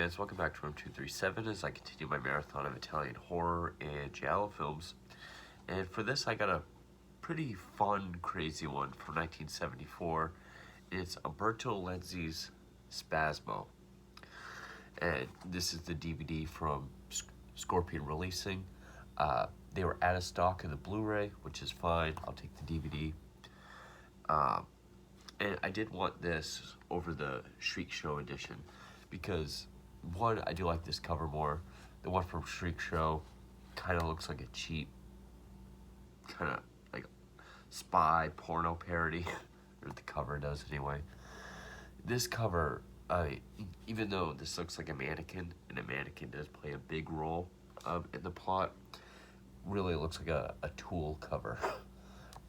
fans, welcome back to Room 237 as I continue my marathon of Italian horror and Giallo films. And for this I got a pretty fun, crazy one from 1974. It's Umberto Lenzi's Spasmo. And this is the DVD from Scorpion Releasing. They were out of stock in the Blu-ray, which is fine. I'll take the DVD. And I did want this over the Shriek Show edition because, one, I do like this cover more. The one from Shriek Show kind of looks like a cheap, kind of like spy porno parody, or the cover does anyway. This cover, even though this looks like a mannequin, and a mannequin does play a big role in the plot, really looks like a Tool cover.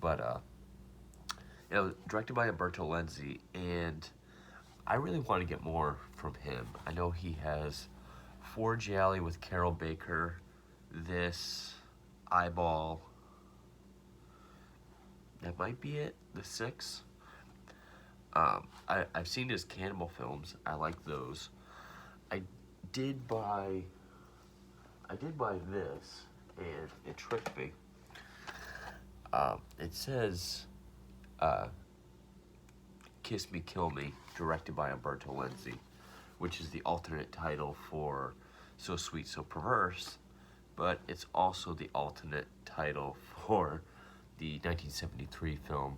But, directed by Umberto Lenzi, and I really want to get more from him. I know he has 4 Gialli with Carol Baker, this, Eyeball, that might be it, the 6. I've seen his cannibal films. I like those. I did buy this, and it tricked me. It says Kiss Me, Kill Me, directed by Umberto Lenzi, which is the alternate title for So Sweet, So Perverse, but it's also the alternate title for the 1973 film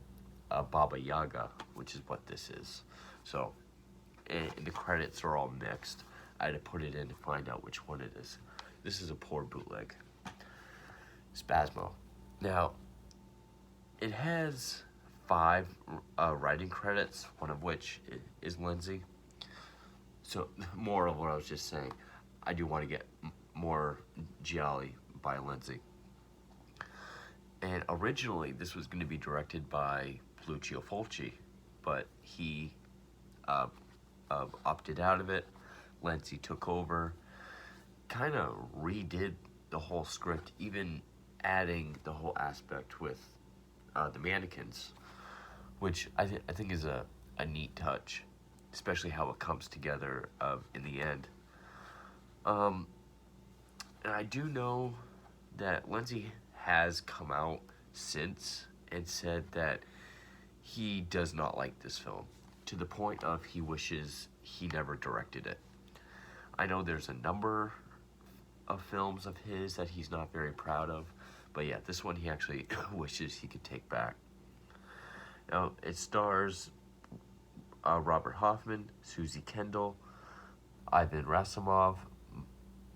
Baba Yaga, which is what this is. So, and the credits are all mixed. I had to put it in to find out which one it is. This is a poor bootleg. Spasmo. Now, it has 5 writing credits, one of which is Lenzi. So, more of what I was just saying, I do want to get more Gialli by Lenzi. And originally, this was going to be directed by Lucio Fulci, but he opted out of it. Lenzi took over, kind of redid the whole script, even adding the whole aspect with the mannequins, which I think is a neat touch, especially how it comes together in the end. And I do know that Lenzi has come out since and said that he does not like this film, to the point of he wishes he never directed it. I know there's a number of films of his that he's not very proud of, but yeah, this one he actually wishes he could take back. Now, it stars Robert Hoffman, Susie Kendall, Ivan Rasimov,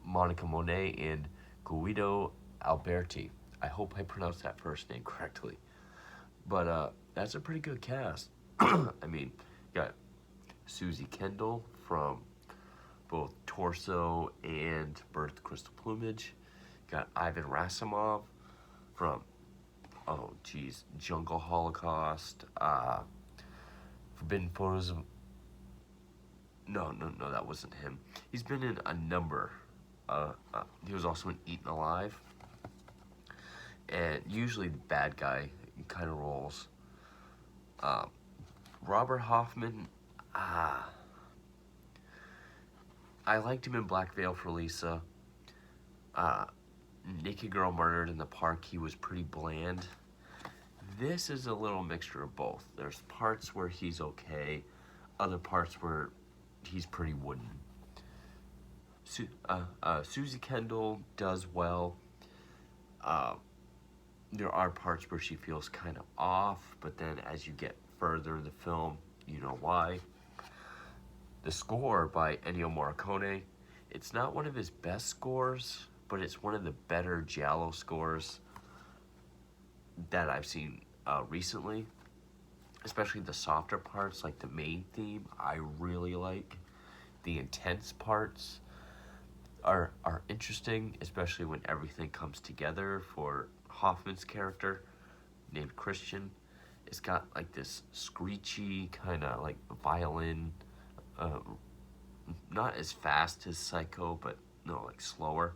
Monica Monet, and Guido Alberti. I hope I pronounced that first name correctly. But that's a pretty good cast. I mean, you got Susie Kendall from both Torso and Birth Crystal Plumage. You got Ivan Rasimov from, Jungle Holocaust, Forbidden Photos of... No, that wasn't him. He's been in a number. He was also in Eaten Alive. And usually the bad guy kind of roles. Robert Hoffman, I liked him in Black Veil for Lisa. Naked Girl Murdered in the Park, he was pretty bland. This is a little mixture of both. There's parts where he's okay, other parts where he's pretty wooden. Susie Kendall does well. There are parts where she feels kind of off, but then as you get further in the film, you know why. The score by Ennio Morricone, it's not one of his best scores, but it's one of the better Giallo scores that I've seen recently. Especially the softer parts, like the main theme, I really like. The intense parts are interesting, especially when everything comes together for Hoffman's character, named Christian. It's got like this screechy kind of like violin, not as fast as Psycho, but no, like slower.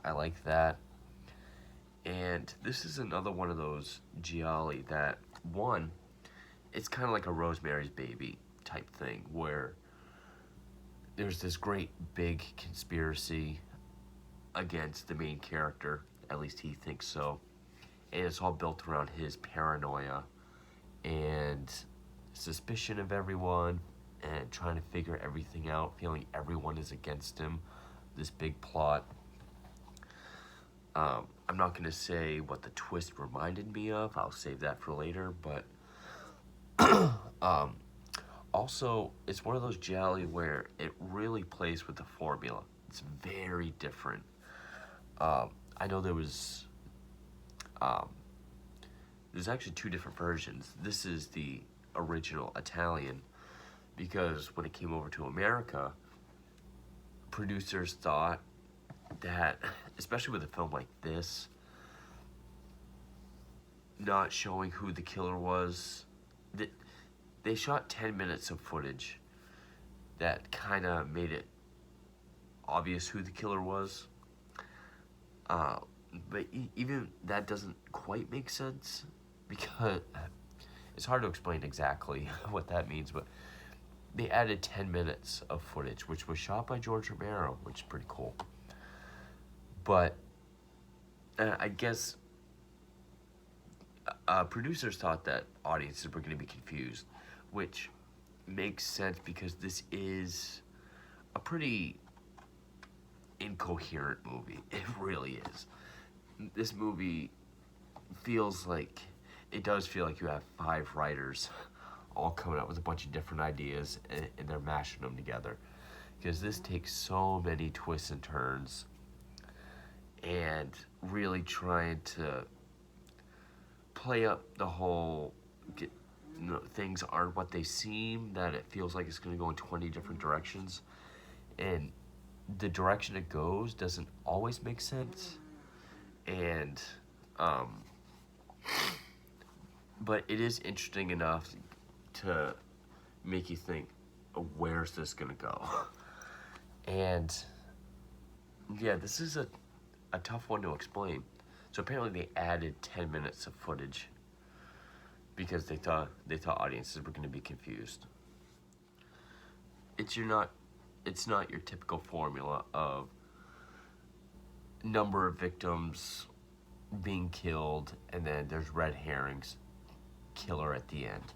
I like that. And this is another one of those Gialli that, one, it's kind of like a Rosemary's Baby type thing, where there's this great big conspiracy against the main character. At least he thinks so. And it's all built around his paranoia and suspicion of everyone and trying to figure everything out, feeling everyone is against him. This big plot. I'm not going to say what the twist reminded me of. I'll save that for later. But also, it's one of those Giallo where it really plays with the formula. It's very different. I know there's actually two different versions. This is the original Italian because when it came over to America, producers thought that, especially with a film like this, not showing who the killer was, that they shot 10 minutes of footage that kind of made it obvious who the killer was. But even that doesn't quite make sense because it's hard to explain exactly what that means, but they added 10 minutes of footage, which was shot by George Romero, which is pretty cool. But I guess producers thought that audiences were going to be confused, which makes sense because this is a pretty incoherent movie. It really is. This movie does feel like you have 5 writers all coming up with a bunch of different ideas and they're mashing them together. Because this takes so many twists and turns and really trying to play up the whole things aren't what they seem, that it feels like it's going to go in 20 different directions. And the direction it goes doesn't always make sense. And but it is interesting enough to make you think, oh, where's this gonna go? And yeah, this is a tough one to explain. So apparently they added 10 minutes of footage because they thought audiences were going to be confused. It's not your typical formula of number of victims being killed and then there's red herrings, killer at the end.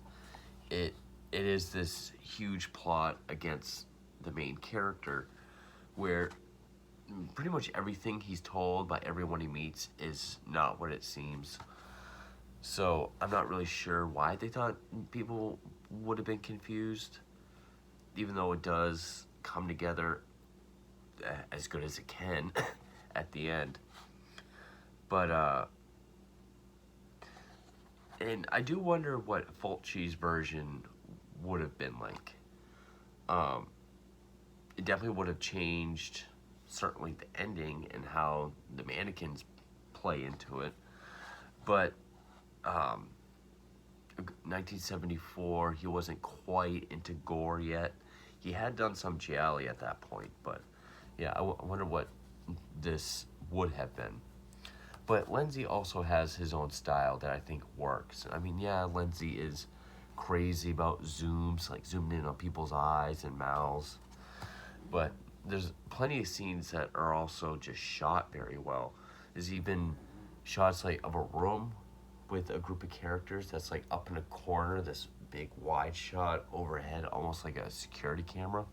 It is this huge plot against the main character where pretty much everything he's told by everyone he meets is not what it seems. So I'm not really sure why they thought people would have been confused, even though it does come together as good as it can at the end. But and I do wonder what Fulci's version would have been like. It definitely would have changed, certainly, the ending and how the mannequins play into it. But 1974, he wasn't quite into gore yet. He had done some Giallo at that point, but yeah, I wonder what this would have been. But Lenzi also has his own style that I think works. I mean, yeah, Lenzi is crazy about zooms, like zooming in on people's eyes and mouths. But there's plenty of scenes that are also just shot very well. There's even shots like of a room with a group of characters that's like up in a corner, this big wide shot overhead, almost like a security camera.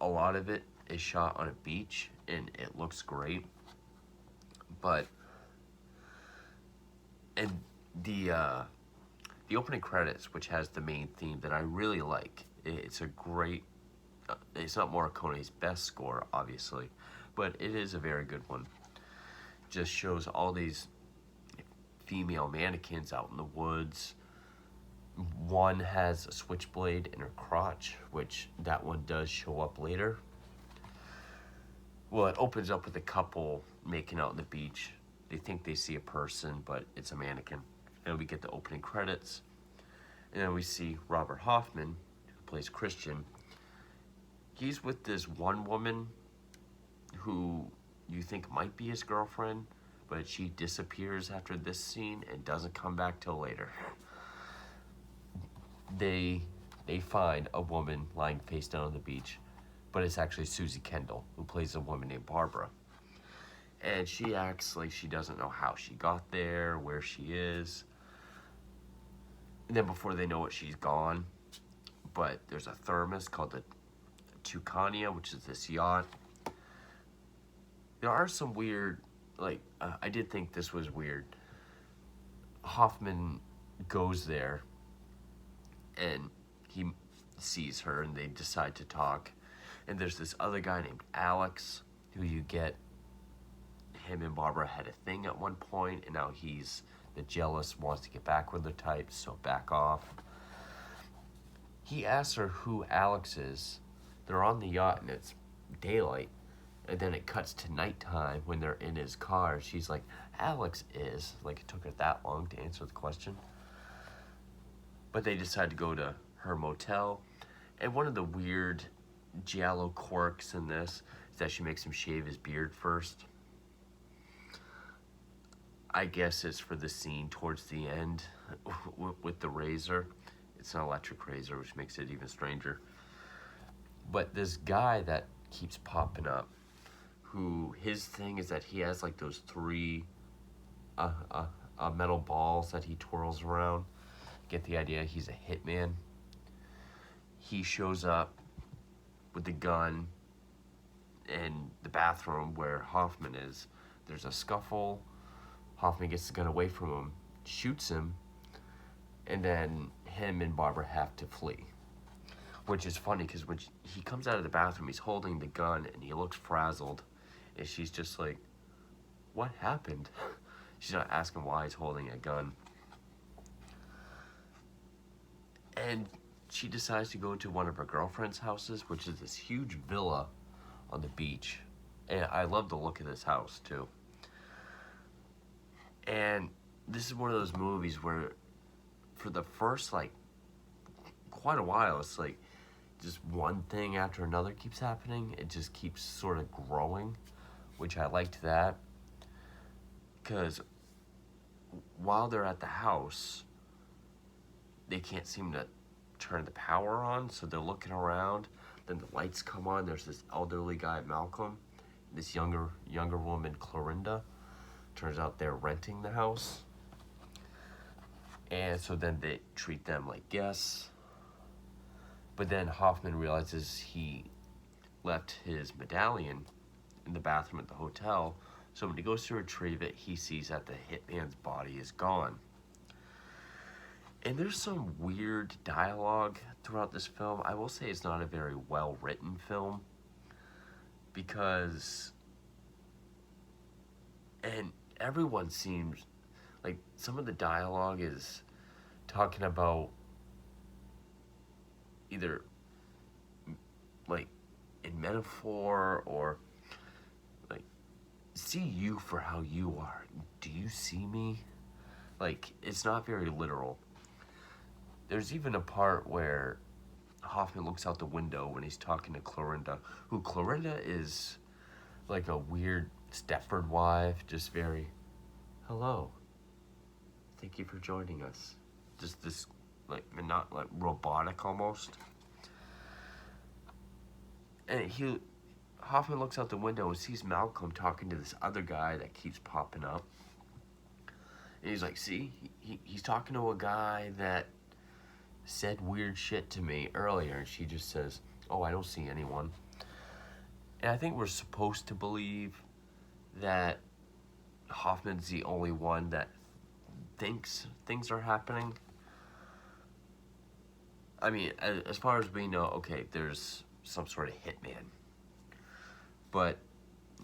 A lot of it is shot on a beach and it looks great. But and the opening credits, which has the main theme that I really like, it's a great. It's not Morricone's best score, obviously, but it is a very good one. Just shows all these female mannequins out in the woods. One has a switchblade in her crotch, which that one does show up later. Well, it opens up with a couple making out on the beach. They think they see a person, but it's a mannequin. And we get the opening credits. And then we see Robert Hoffman, who plays Christian. He's with this one woman who you think might be his girlfriend, but she disappears after this scene and doesn't come back till later. They they find a woman lying face down on the beach, but it's actually Susie Kendall, who plays a woman named Barbara. And she acts like she doesn't know how she got there, where she is. And then before they know it, she's gone. But there's a thermos called the Tucania, which is this yacht. There are some weird, I did think this was weird. Hoffman goes there and he sees her and they decide to talk. And there's this other guy named Alex who you get, him and Barbara had a thing at one point, and now he's the jealous, wants to get back with the type, so back off. He asks her who Alex is. They're on the yacht and it's daylight, and then it cuts to nighttime when they're in his car. She's like, Alex is. Like, it took her that long to answer the question. But they decide to go to her motel, and one of the weird Giallo quirks in this is that she makes him shave his beard first. I guess it's for the scene towards the end with the razor. It's an electric razor, which makes it even stranger. But this guy that keeps popping up, who his thing is that he has like those three metal balls that he twirls around. Get the idea? He's a hitman. He shows up with the gun in the bathroom where Hoffman is. There's a scuffle. Hoffman gets the gun away from him, shoots him, and then him and Barbara have to flee. Which is funny because when he comes out of the bathroom, he's holding the gun and he looks frazzled. And she's just like, what happened? She's not asking why he's holding a gun. And she decides to go to one of her girlfriend's houses, which is this huge villa on the beach. And I love the look of this house, too. And this is one of those movies where for the first, quite a while, it's like just one thing after another keeps happening. It just keeps sort of growing, which I liked that. Because while they're at the house, they can't seem to turn the power on, so they're looking around. Then the lights come on. There's this elderly guy, Malcolm, this younger woman, Clorinda. Turns out they're renting the house. And so then they treat them like guests. But then Hoffman realizes he left his medallion in the bathroom at the hotel. So when he goes to retrieve it, he sees that the hitman's body is gone. And there's some weird dialogue throughout this film. I will say it's not a very well-written film. Because... And everyone seems... Like, some of the dialogue is talking about either, in metaphor or, see you for how you are. Do you see me? It's not very literal. There's even a part where Hoffman looks out the window when he's talking to Clorinda, who Clorinda is like a weird Stepford wife, just very, hello, thank you for joining us. Just this, not robotic almost. And Hoffman looks out the window and sees Malcolm talking to this other guy that keeps popping up. And he's like, see, he's talking to a guy that said weird shit to me earlier. And she just says, oh, I don't see anyone. And I think we're supposed to believe that Hoffman's the only one that thinks things are happening. I mean, as far as we know, okay, there's some sort of hitman. But,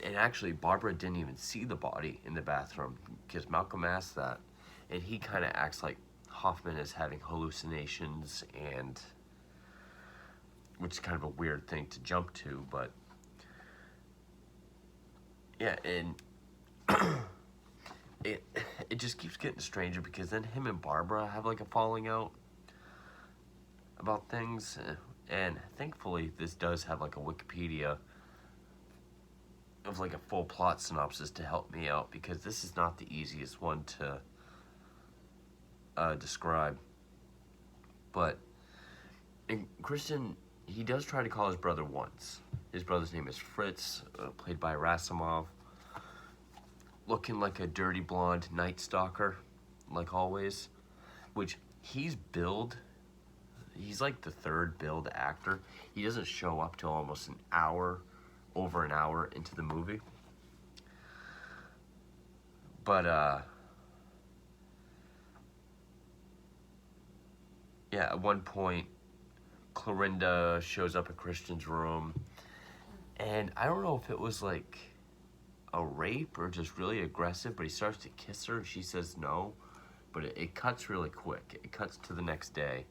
and actually, Barbara didn't even see the body in the bathroom because Malcolm asked that. And he kind of acts like Hoffman is having hallucinations, and which is kind of a weird thing to jump to, but yeah, and it just keeps getting stranger because then him and Barbara have a falling out about things, and thankfully this does have a Wikipedia of a full plot synopsis to help me out, because this is not the easiest one to describe. But And Christian, he does try to call his brother once. His brother's name is Fritz, played by Rasimov, looking like a dirty blonde night stalker, like always, which he's billed. He's like the third billed actor. He doesn't show up till almost over an hour into the movie. But, yeah, at one point, Clorinda shows up at Christian's room, and I don't know if it was like a rape or just really aggressive, but he starts to kiss her and she says no, but it cuts really quick. It cuts to the next day,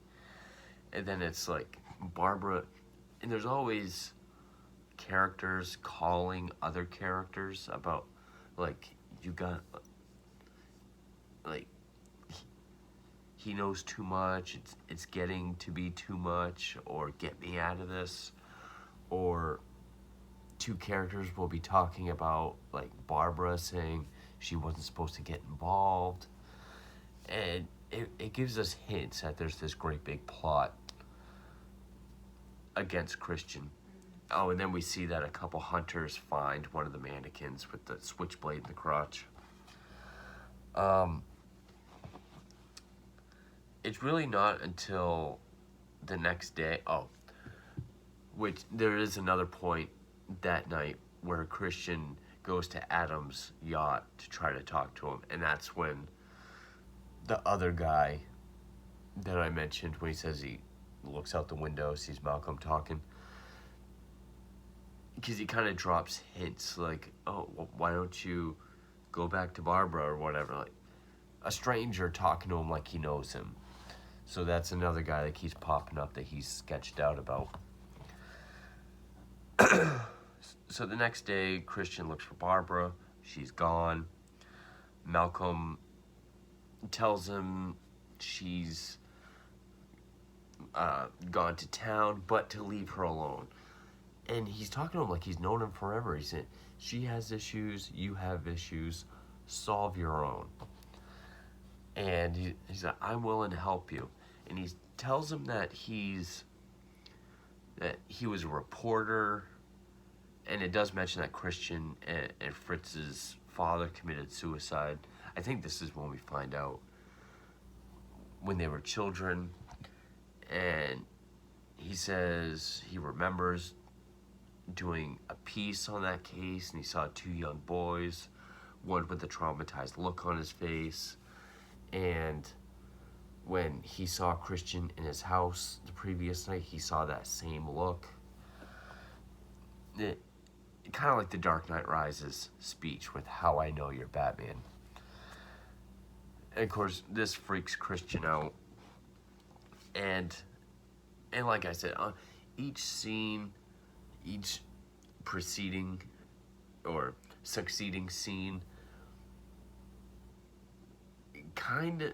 and then it's like Barbara, and there's always characters calling other characters about, like, you got, like, he knows too much, it's getting to be too much, or get me out of this, or two characters will be talking about, like, Barbara saying she wasn't supposed to get involved, and it gives us hints that there's this great big plot against Christian. Oh, and then we see that a couple hunters find one of the mannequins with the switchblade in the crotch. It's really not until the next day, which there is another point that night where Christian goes to Adam's yacht to try to talk to him, and that's when the other guy that I mentioned, when he says he looks out the window, sees Malcolm talking, because he kind of drops hints like, oh, well, why don't you go back to Barbara or whatever, like a stranger talking to him like he knows him. So that's another guy that keeps popping up that he's sketched out about. So the next day, Christian looks for Barbara. She's gone. Malcolm tells him she's gone to town, but to leave her alone. And he's talking to him like he's known him forever. He said, she has issues, you have issues, solve your own. And he's like, I'm willing to help you. And he tells him that he was a reporter, and it does mention that Christian and Fritz's father committed suicide. I think this is when we find out when they were children. And he says he remembers doing a piece on that case, and he saw two young boys, one with a traumatized look on his face. And when he saw Christian in his house the previous night, he saw that same look. It kind of like the Dark Knight Rises speech with "How I Know You're Batman." And of course, this freaks Christian out. And like I said, each scene, each preceding or succeeding scene, kind of,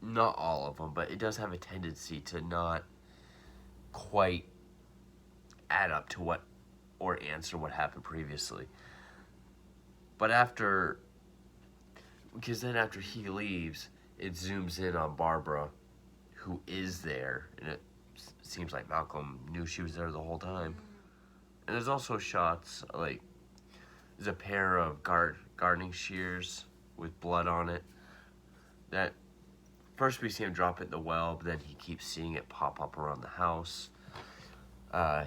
not all of them, but it does have a tendency to not quite add up to what or answer what happened previously. But because then after he leaves, it zooms in on Barbara, who is there, and it seems like Malcolm knew she was there the whole time. And there's also shots, like, there's a pair of gardening shears with blood on it, that first we see him drop it in the well, but then he keeps seeing it pop up around the house.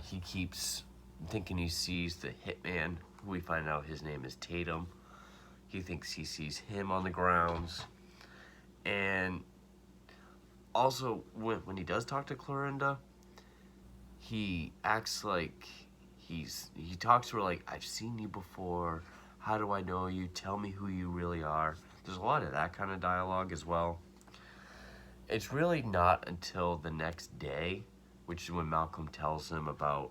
He keeps thinking he sees the hitman, who we find out his name is Tatum. He thinks he sees him on the grounds. And also, when he does talk to Clorinda, he acts like he talks to her like, I've seen you before, how do I know you, tell me who you really are. There's a lot of that kind of dialogue as well. It's really not until the next day, which is when Malcolm tells him about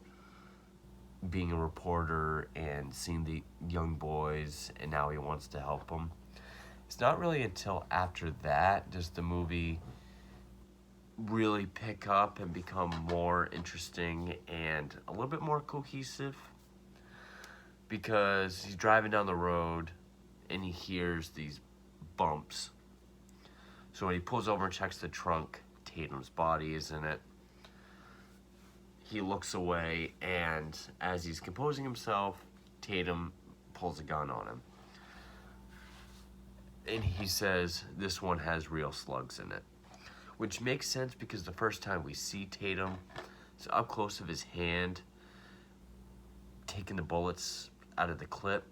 being a reporter and seeing the young boys, and now he wants to help them. It's not really until after that does the movie really pick up and become more interesting and a little bit more cohesive, because he's driving down the road and he hears these bumps. So when he pulls over and checks the trunk, Tatum's body is in it. he looks away, and as he's composing himself, Tatum pulls a gun on him. And he says, "This one has real slugs in it." Which makes sense because the first time we see Tatum, it's up close of his hand, taking the bullets out of the clip,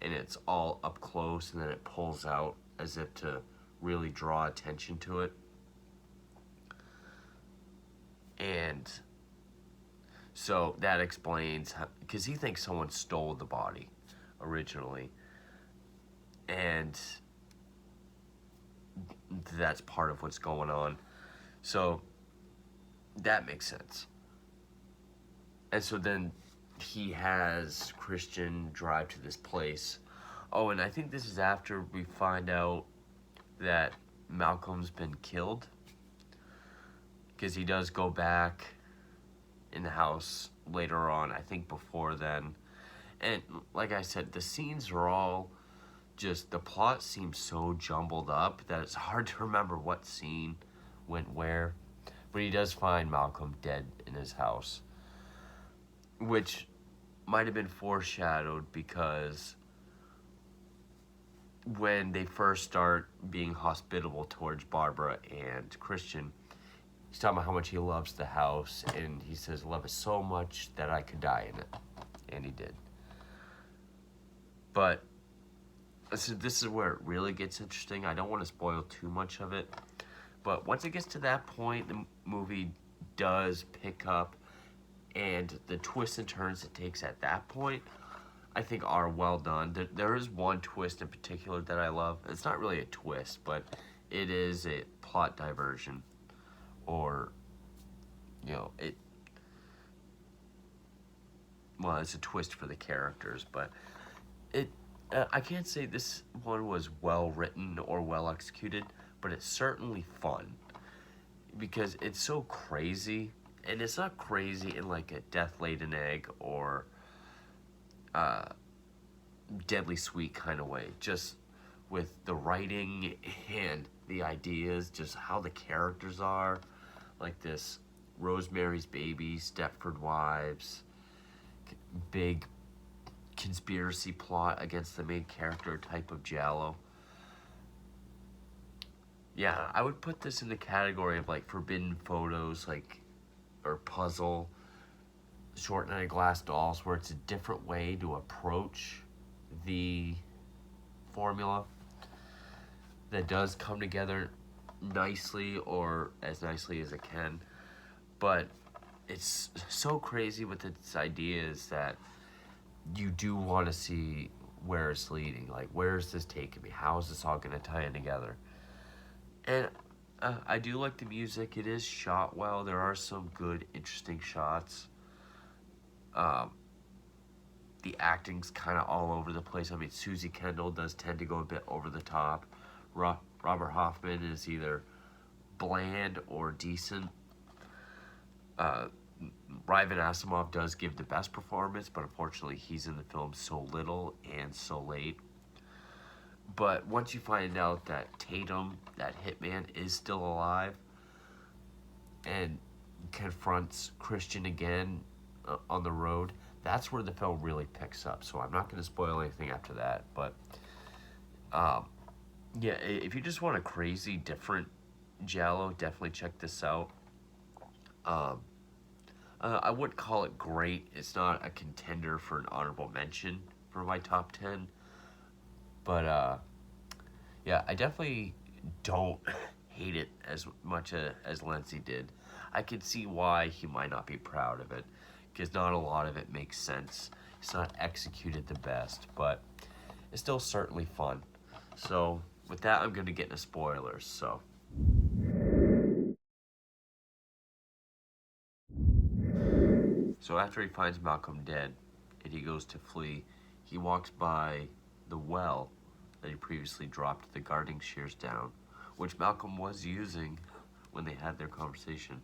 and it's all up close, and then it pulls out as if to really draw attention to it. And so that explains how, because he thinks someone stole the body originally, and that's part of what's going on. So that makes sense. And so then he has Christian drive to this place. Oh, and I think this is after we find out that Malcolm's been killed, because he does go back in the house later on, I think before then. And like I said, the scenes are all just, the plot seems so jumbled up that it's hard to remember what scene went where. But he does find Malcolm dead in his house, which might have been foreshadowed, because when they first start being hospitable towards Barbara and Christian, he's talking about how much he loves the house, and he says, "Love it so much that I could die in it." And he did. But this is where it really gets interesting. I don't want to spoil too much of it, but once it gets to that point, the movie does pick up, and the twists and turns it takes at that point, I think, are well done. There is one twist in particular that I love. It's not really a twist, but it is a plot diversion, or, it's a twist for the characters, but I can't say this one was well written or well executed, but it's certainly fun, because it's so crazy, and it's not crazy in like a Death Laid an Egg or Deadly Sweet kind of way, just with the writing and the ideas, just how the characters are, like this Rosemary's Baby, Stepford Wives, big conspiracy plot against the main character type of Giallo. Yeah, I would put this in the category of like forbidden photos, like, or puzzle, Short Night of Glass Dolls, where it's a different way to approach the formula that does come together nicely, or as nicely as it can. But it's so crazy with its ideas that you do want to see where it's leading. Like, where is this taking me? How is this all going to tie in together? And I do like the music. It is shot well. There are some good, interesting shots. The acting's kind of all over the place. I mean, Susie Kendall does tend to go a bit over the top. Robert Hoffman is either bland or decent. Ryvan Asimov does give the best performance, but unfortunately he's in the film so little and so late. But once you find out that Tatum, that hitman, is still alive and confronts Christian again on the road, that's where the film really picks up. So I'm not going to spoil anything after that. But yeah, if you just want a crazy, different Giallo, definitely check this out. I wouldn't call it great. It's not a contender for an honorable mention for my top 10. But yeah, I definitely don't hate it as much as Lindsay did. I can see why he might not be proud of it, because not a lot of it makes sense. It's not executed the best, but it's still certainly fun. So with that, I'm going to get into spoilers. So after he finds Malcolm dead and he goes to flee, he walks by the well that he previously dropped the gardening shears down, which Malcolm was using when they had their conversation.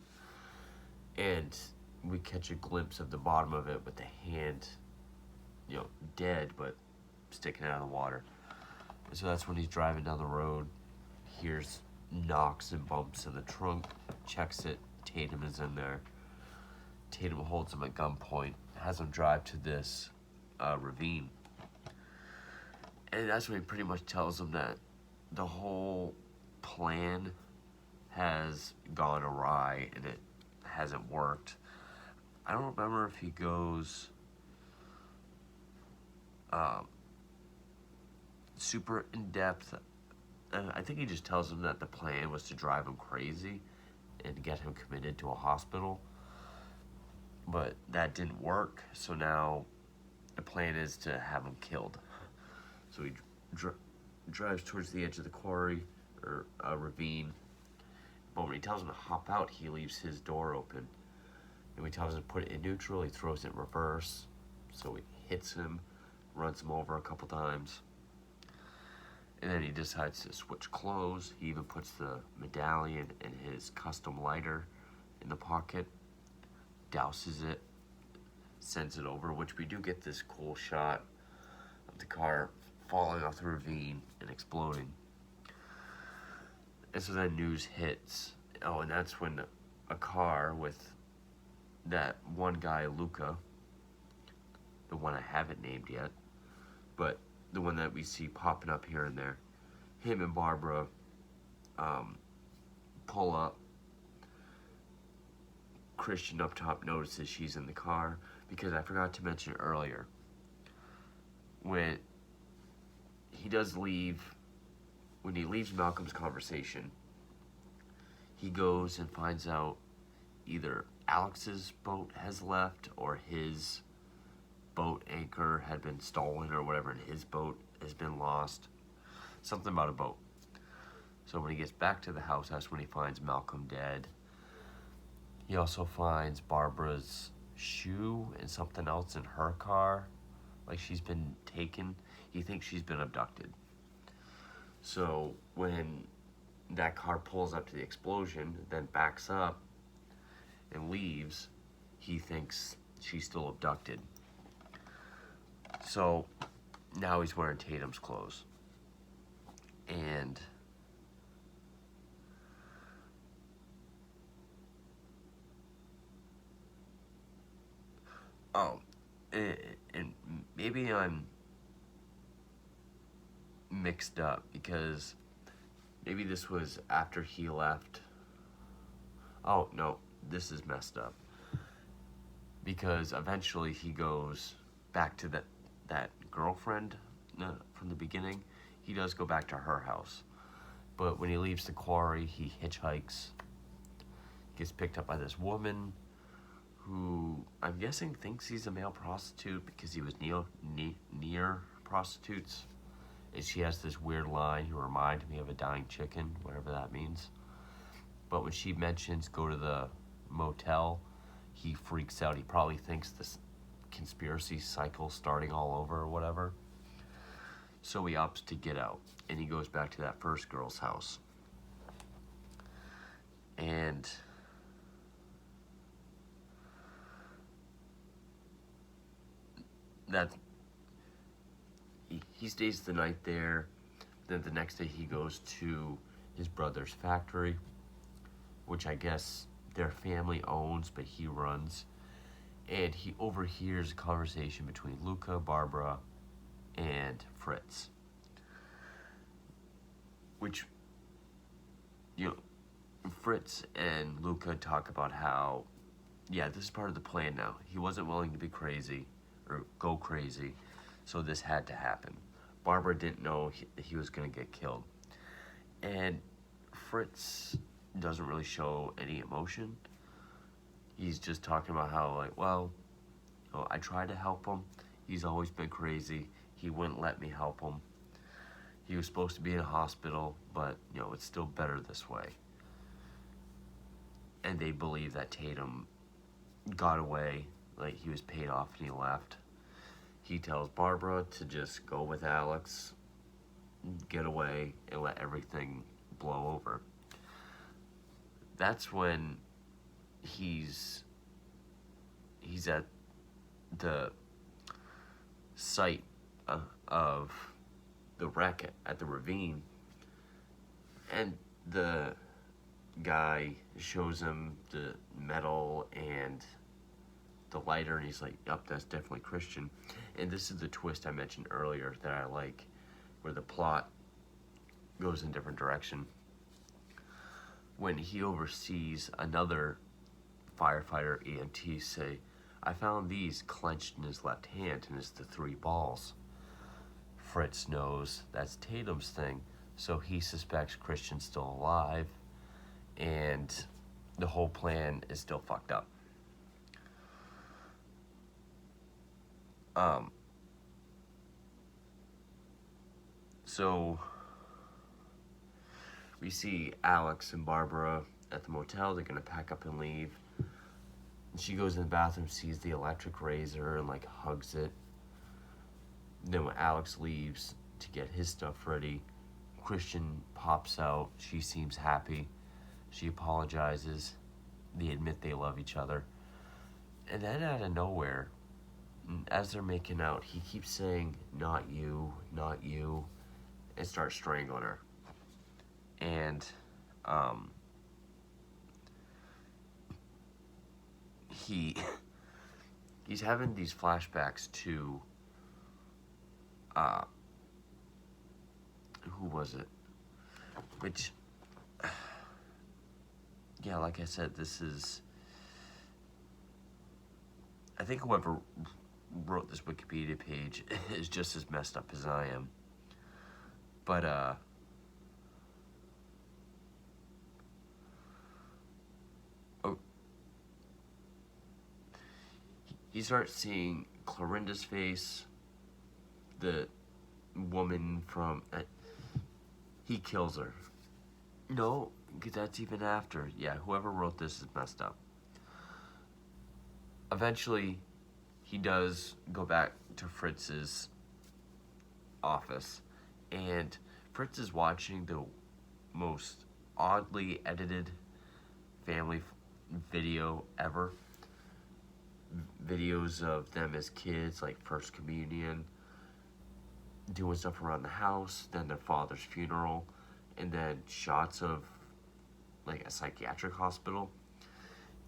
And we catch a glimpse of the bottom of it with the hand, dead, but sticking out of the water. And so that's when he's driving down the road, hears knocks and bumps in the trunk, checks it, Tatum is in there. Tatum holds him at gunpoint, has him drive to this ravine. And that's when he pretty much tells him that the whole plan has gone awry and it hasn't worked. I don't remember if he goes super in depth. I think he just tells him that the plan was to drive him crazy and get him committed to a hospital. But that didn't work, so now the plan is to have him killed. So he drives towards the edge of the quarry or ravine. But when he tells him to hop out, he leaves his door open. And when he tells him to put it in neutral, he throws it in reverse. So he hits him, runs him over a couple times. And then he decides to switch clothes. He even puts the medallion and his custom lighter in the pocket, douses it, sends it over, which we do get this cool shot of the car falling off the ravine and exploding. And so then news hits. Oh, and that's when a car with that one guy, Luca, the one I haven't named yet, but the one that we see popping up here and there, him and Barbara pull up. Christian up top notices she's in the car, because I forgot to mention earlier, when he leaves Malcolm's conversation, he goes and finds out either Alex's boat has left or his boat anchor had been stolen or whatever, and his boat has been lost. Something about a boat. So when he gets back to the house, that's when he finds Malcolm dead. He also finds Barbara's shoe and something else in her car. Like she's been taken. He thinks she's been abducted. So when that car pulls up to the explosion, then backs up and leaves, he thinks she's still abducted. So now he's wearing Tatum's clothes. And and maybe I'm mixed up, because maybe this was after he left. Oh no, this is messed up, because eventually he goes back to that girlfriend from the beginning. He does go back to her house, but when he leaves the quarry, he hitchhikes, gets picked up by this woman who I'm guessing thinks he's a male prostitute because he was near prostitutes. And she has this weird line, "You remind me of a dying chicken," whatever that means. But when she mentions go to the motel, he freaks out. He probably thinks this conspiracy cycle starting all over or whatever. So he opts to get out, and he goes back to that first girl's house. And that he stays the night there. Then the next day he goes to his brother's factory, which I guess their family owns, but he runs. And he overhears a conversation between Luca, Barbara, and Fritz. Which, Fritz and Luca talk about how, yeah, this is part of the plan now. He wasn't willing to be crazy or go crazy, so this had to happen. Barbara didn't know he was going to get killed. And Fritz doesn't really show any emotion. He's just talking about how, like, well, I tried to help him. He's always been crazy. He wouldn't let me help him. He was supposed to be in a hospital, but, it's still better this way. And they believe that Tatum got away, like he was paid off and he left. He tells Barbara to just go with Alex, get away, and let everything blow over. That's when he's at the site of the wreck at the ravine, and the guy shows him the metal and the lighter, and he's like, "Yep, that's definitely Christian." And this is the twist I mentioned earlier that I like, where the plot goes in a different direction. When he oversees another firefighter EMT say, "I found these clenched in his left hand, and it's the 3 balls." Fritz knows that's Tatum's thing, so he suspects Christian's still alive, and the whole plan is still fucked up. So we see Alex and Barbara at the motel. They're gonna pack up and leave. And she goes in the bathroom, sees the electric razor, and like hugs it. Then when Alex leaves to get his stuff ready, Christian pops out. She seems happy. She apologizes. They admit they love each other. And then out of nowhere, as they're making out, he keeps saying, "Not you, not you," and starts strangling her. And he's having these flashbacks to who was it? Which, yeah, like I said, this is, I think whoever wrote this Wikipedia page is just as messed up as I am. But you start seeing Clorinda's face, the woman from, he kills her. No, because that's even after. Yeah, whoever wrote this is messed up. Eventually, he does go back to Fritz's office, and Fritz is watching the most oddly edited family video ever. Videos of them as kids, like First Communion, doing stuff around the house, then their father's funeral, and then shots of like a psychiatric hospital.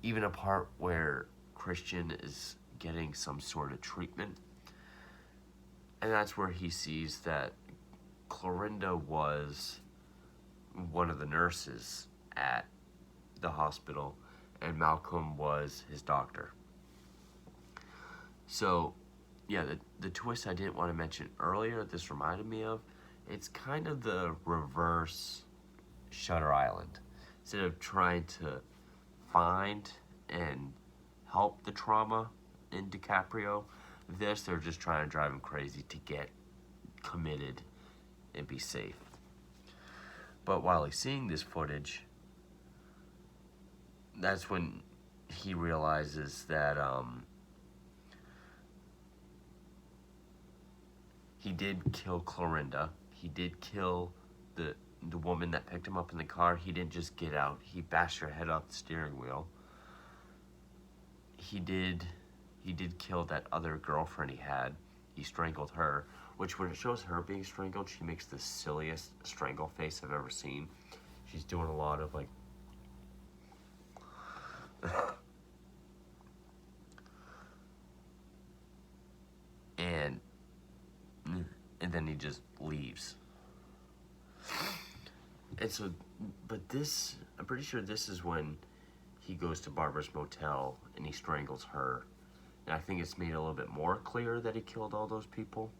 Even a part where Christian is getting some sort of treatment. And that's where he sees that Clorinda was one of the nurses at the hospital, and Malcolm was his doctor. So, yeah, the twist I didn't want to mention earlier, this reminded me of, it's kind of the reverse Shutter Island. Instead of trying to find and help the trauma in DiCaprio, they're just trying to drive him crazy to get committed and be safe. But while he's seeing this footage, that's when he realizes that he did kill Clorinda. He did kill the woman that picked him up in the car. He didn't just get out. He bashed her head off the steering wheel. He did kill that other girlfriend he had. He strangled her, which when it shows her being strangled, she makes the silliest strangle face I've ever seen. She's doing a lot of like and then he just leaves. And so, but this, I'm pretty sure this is when he goes to Barbara's motel and he strangles her. And I think it's made a little bit more clear that he killed all those people.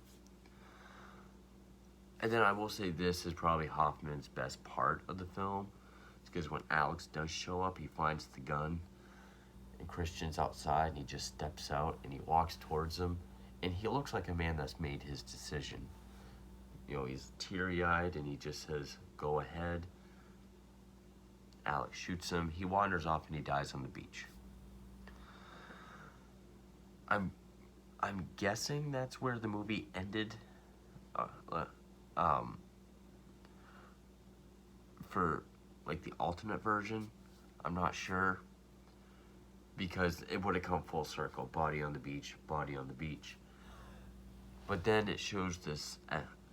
And then I will say this is probably Hoffman's best part of the film. It's because when Alex does show up, he finds the gun, and Christian's outside, and he just steps out, and he walks towards him, and he looks like a man that's made his decision. You know, he's teary-eyed, and he just says, "Go ahead." Alex shoots him. He wanders off, and he dies on the beach. I'm guessing that's where the movie ended. For like the alternate version, I'm not sure, because it would have come full circle. Body on the beach, body on the beach. But then it shows this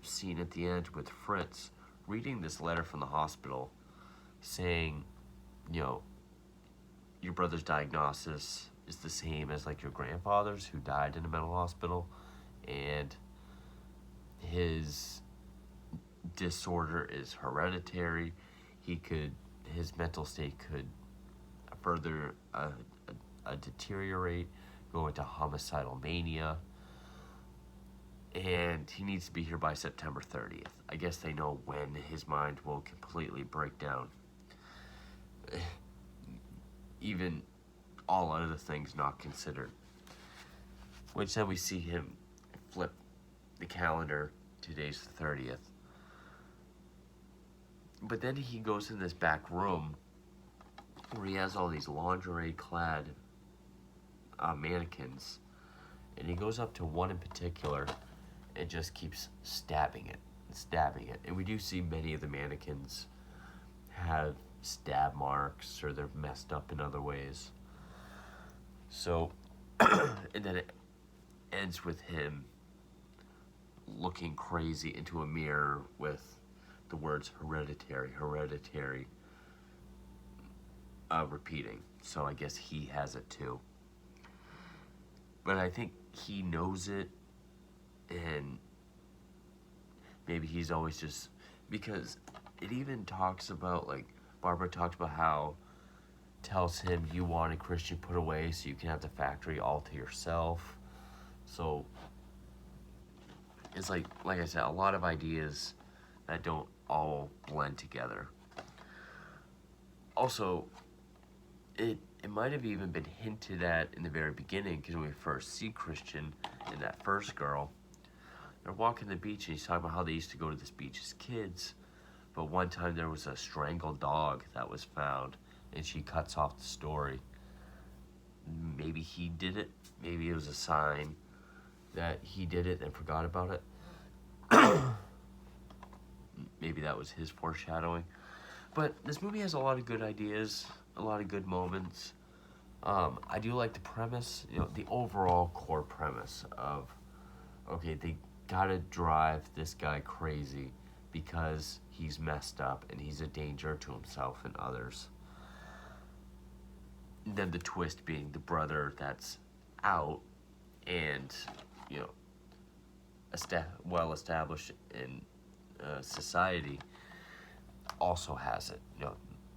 scene at the end with Fritz reading this letter from the hospital saying, you know, your brother's diagnosis is the same as like your grandfather's who died in a mental hospital, and his disorder is hereditary. His mental state could further deteriorate, go into homicidal mania, and he needs to be here by September 30th. I guess they know when his mind will completely break down. Even all other things not considered. Which then we see him flip the calendar, today's the 30th. But then he goes in this back room where he has all these lingerie-clad mannequins, and he goes up to one in particular and just keeps stabbing it. And we do see many of the mannequins have stab marks or they're messed up in other ways. So, and then it ends with him looking crazy into a mirror with the words hereditary, repeating. So I guess he has it too. But I think he knows it, and maybe he's always just, because it even talks about, like, Barbara talks about how, tells him you want a Christian put away so you can have the factory all to yourself. So it's like I said, a lot of ideas that don't all blend together. Also, it might have even been hinted at in the very beginning, because when we first see Christian and that first girl, they're walking the beach and he's talking about how they used to go to this beach as kids, but one time there was a strangled dog that was found, and she cuts off the story. Maybe he did it. Maybe it was a sign that he did it and forgot about it. Maybe that was his foreshadowing. But this movie has a lot of good ideas, a lot of good moments. I do like the premise, the overall core premise of, okay, they gotta drive this guy crazy because he's messed up and he's a danger to himself and others. And then the twist being the brother that's out and, well established in society also has it.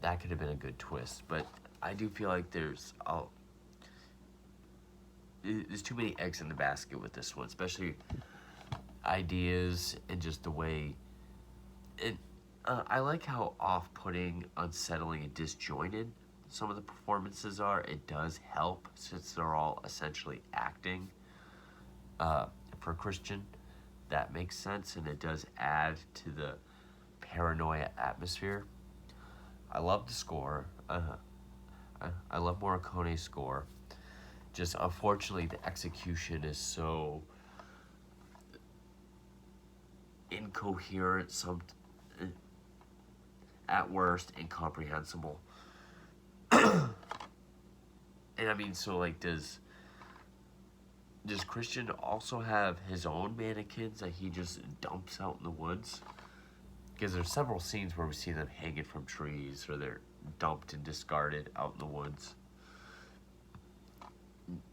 That could have been a good twist, but I do feel like there's too many eggs in the basket with this one, especially ideas and just the way it. I like how off-putting, unsettling, and disjointed some of the performances are. It does help since they're all essentially acting. For Christian, that makes sense, and it does add to the paranoia atmosphere. I love the score. I love Morricone's score. Just unfortunately, the execution is so incoherent, at worst incomprehensible. And I mean, so like, does Christian also have his own mannequins that he just dumps out in the woods? Because there's several scenes where we see them hanging from trees, or they're dumped and discarded out in the woods.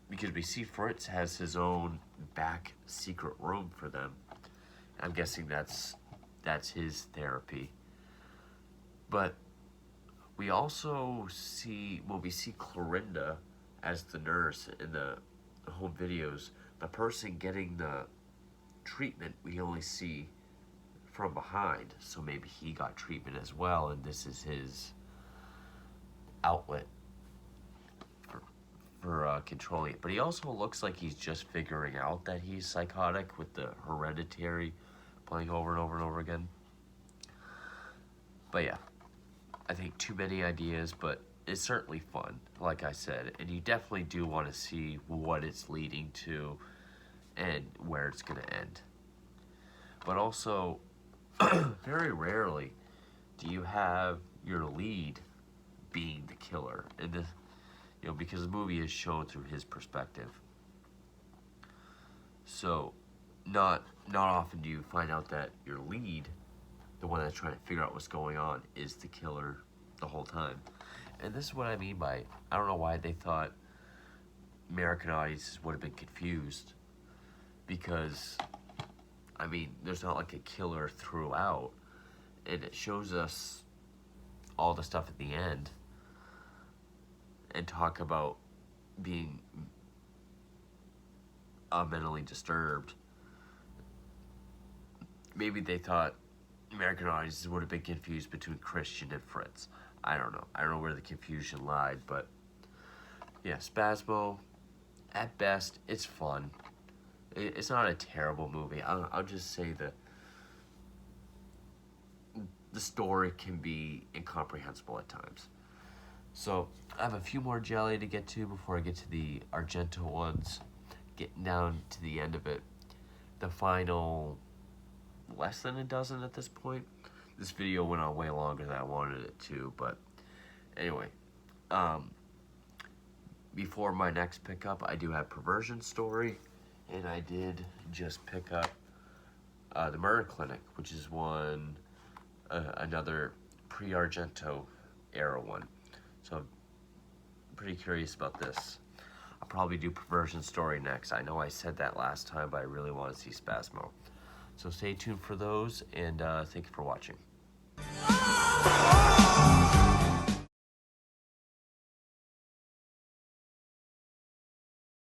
Because we see Fritz has his own back secret room for them. I'm guessing that's his therapy. But we also see, we see Clorinda as the nurse in the home videos. The person getting the treatment we only see from behind, so maybe he got treatment as well, and this is his outlet for controlling it. But he also looks like he's just figuring out that he's psychotic, with the hereditary playing over and over and over again. But yeah, I think too many ideas, but it's certainly fun, like I said, and you definitely do want to see what it's leading to and where it's going to end. But also, very rarely do you have your lead being the killer, and because the movie is shown through his perspective. So, not often do you find out that your lead, the one that's trying to figure out what's going on, is the killer the whole time. And this is what I mean by, I don't know why they thought American audiences would have been confused because, I mean, there's not like a killer throughout, and it shows us all the stuff at the end and talk about being mentally disturbed. Maybe they thought American audiences would have been confused between Christian and Fritz. I don't know. I don't know where the confusion lied, but yeah, Spasmo, at best, it's fun. It's not a terrible movie. I'll just say that the story can be incomprehensible at times. So I have a few more Jelly to get to before I get to the Argento ones. Getting down to the end of it, the final less than a dozen at this point. This video went on way longer than I wanted it to, but anyway, before my next pickup, I do have Perversion Story, and I did just pick up the Murder Clinic, which is another pre-Argento era one. So I'm pretty curious about this. I'll probably do Perversion Story next. I know I said that last time, but I really want to see Spasmo. So stay tuned for those, and thank you for watching.